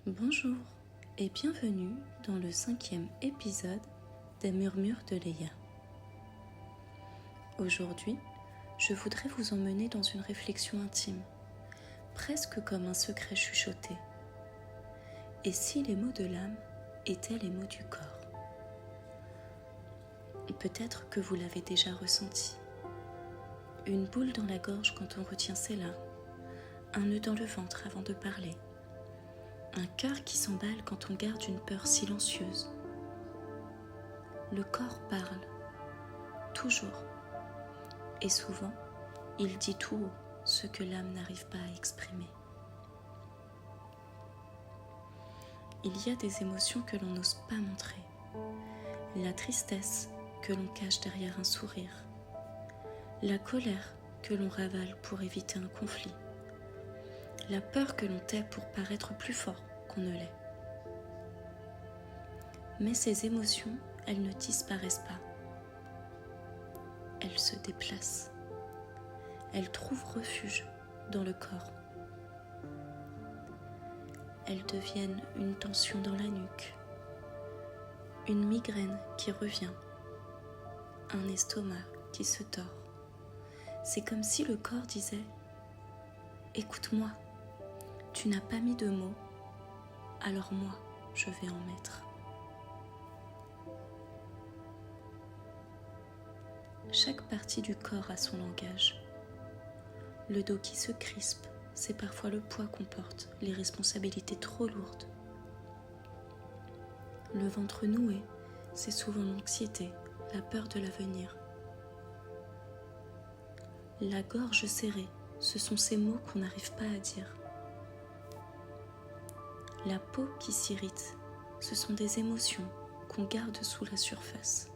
Bonjour et bienvenue dans le 5e épisode des Murmures de Léa. Aujourd'hui, je voudrais vous emmener dans une réflexion intime, presque comme un secret chuchoté. Et si les mots de l'âme étaient les mots du corps? Peut-être que vous l'avez déjà ressenti. Une boule dans la gorge quand on retient ses larmes, un nœud dans le ventre avant de parler, un cœur qui s'emballe quand on garde une peur silencieuse. Le corps parle, toujours, et souvent, il dit tout haut ce que l'âme n'arrive pas à exprimer. Il y a des émotions que l'on n'ose pas montrer, la tristesse que l'on cache derrière un sourire, la colère que l'on ravale pour éviter un conflit, la peur que l'on tait pour paraître plus fort qu'on ne l'est. Mais ces émotions, elles ne disparaissent pas. Elles se déplacent. Elles trouvent refuge dans le corps. Elles deviennent une tension dans la nuque, une migraine qui revient, un estomac qui se tord. C'est comme si le corps disait « Écoute-moi, tu n'as pas mis de mots, alors moi, je vais en mettre. » Chaque partie du corps a son langage. Le dos qui se crispe, c'est parfois le poids qu'on porte, les responsabilités trop lourdes. Le ventre noué, c'est souvent l'anxiété, la peur de l'avenir. La gorge serrée, ce sont ces mots qu'on n'arrive pas à dire. La peau qui s'irrite, ce sont des émotions qu'on garde sous la surface.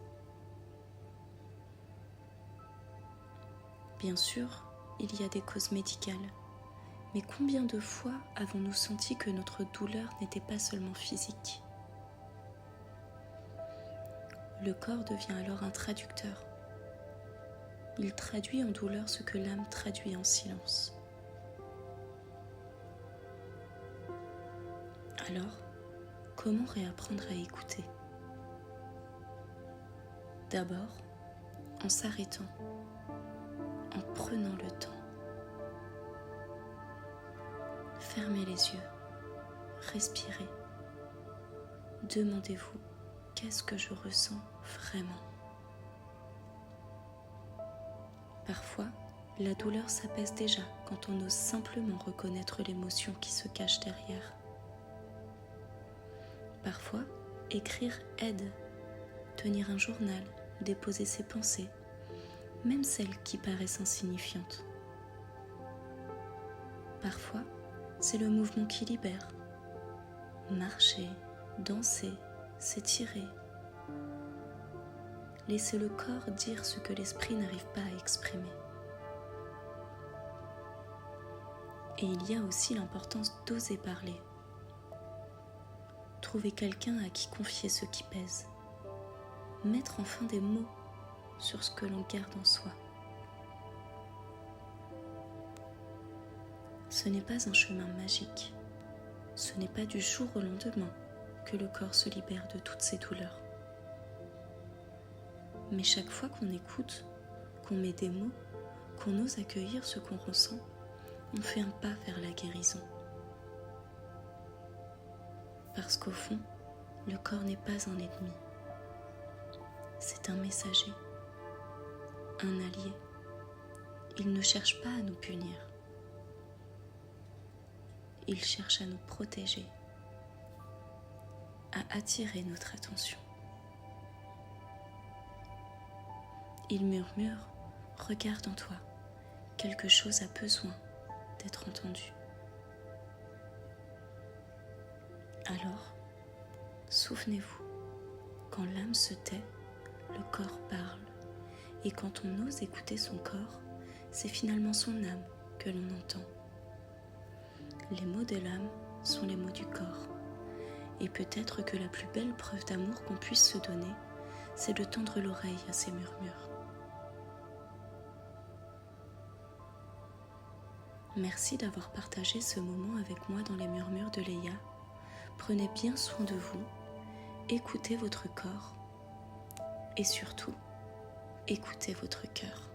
Bien sûr, il y a des causes médicales, mais combien de fois avons-nous senti que notre douleur n'était pas seulement physique? Le corps devient alors un traducteur. Il traduit en douleur ce que l'âme traduit en silence. Alors, comment réapprendre à écouter? D'abord, en s'arrêtant, en prenant le temps. Fermez les yeux, respirez. Demandez-vous, qu'est-ce que je ressens vraiment? Parfois, la douleur s'apaise déjà quand on ose simplement reconnaître l'émotion qui se cache derrière. Parfois, écrire aide, tenir un journal, déposer ses pensées, même celles qui paraissent insignifiantes. Parfois, c'est le mouvement qui libère. Marcher, danser, s'étirer. Laissez le corps dire ce que l'esprit n'arrive pas à exprimer. Et il y a aussi l'importance d'oser parler. Trouver quelqu'un à qui confier ce qui pèse. Mettre enfin des mots sur ce que l'on garde en soi. Ce n'est pas un chemin magique. Ce n'est pas du jour au lendemain que le corps se libère de toutes ses douleurs. Mais chaque fois qu'on écoute, qu'on met des mots, qu'on ose accueillir ce qu'on ressent, on fait un pas vers la guérison. Parce qu'au fond, le corps n'est pas un ennemi. C'est un messager, un allié. Il ne cherche pas à nous punir. Il cherche à nous protéger, à attirer notre attention. Il murmure, regarde en toi, quelque chose a besoin d'être entendu. Alors, souvenez-vous, quand l'âme se tait, le corps parle. Et quand on ose écouter son corps, c'est finalement son âme que l'on entend. Les mots de l'âme sont les mots du corps. Et peut-être que la plus belle preuve d'amour qu'on puisse se donner, c'est de tendre l'oreille à ces murmures. Merci d'avoir partagé ce moment avec moi dans les murmures de Léa. prenez bien soin de vous, écoutez votre corps et surtout, écoutez votre cœur.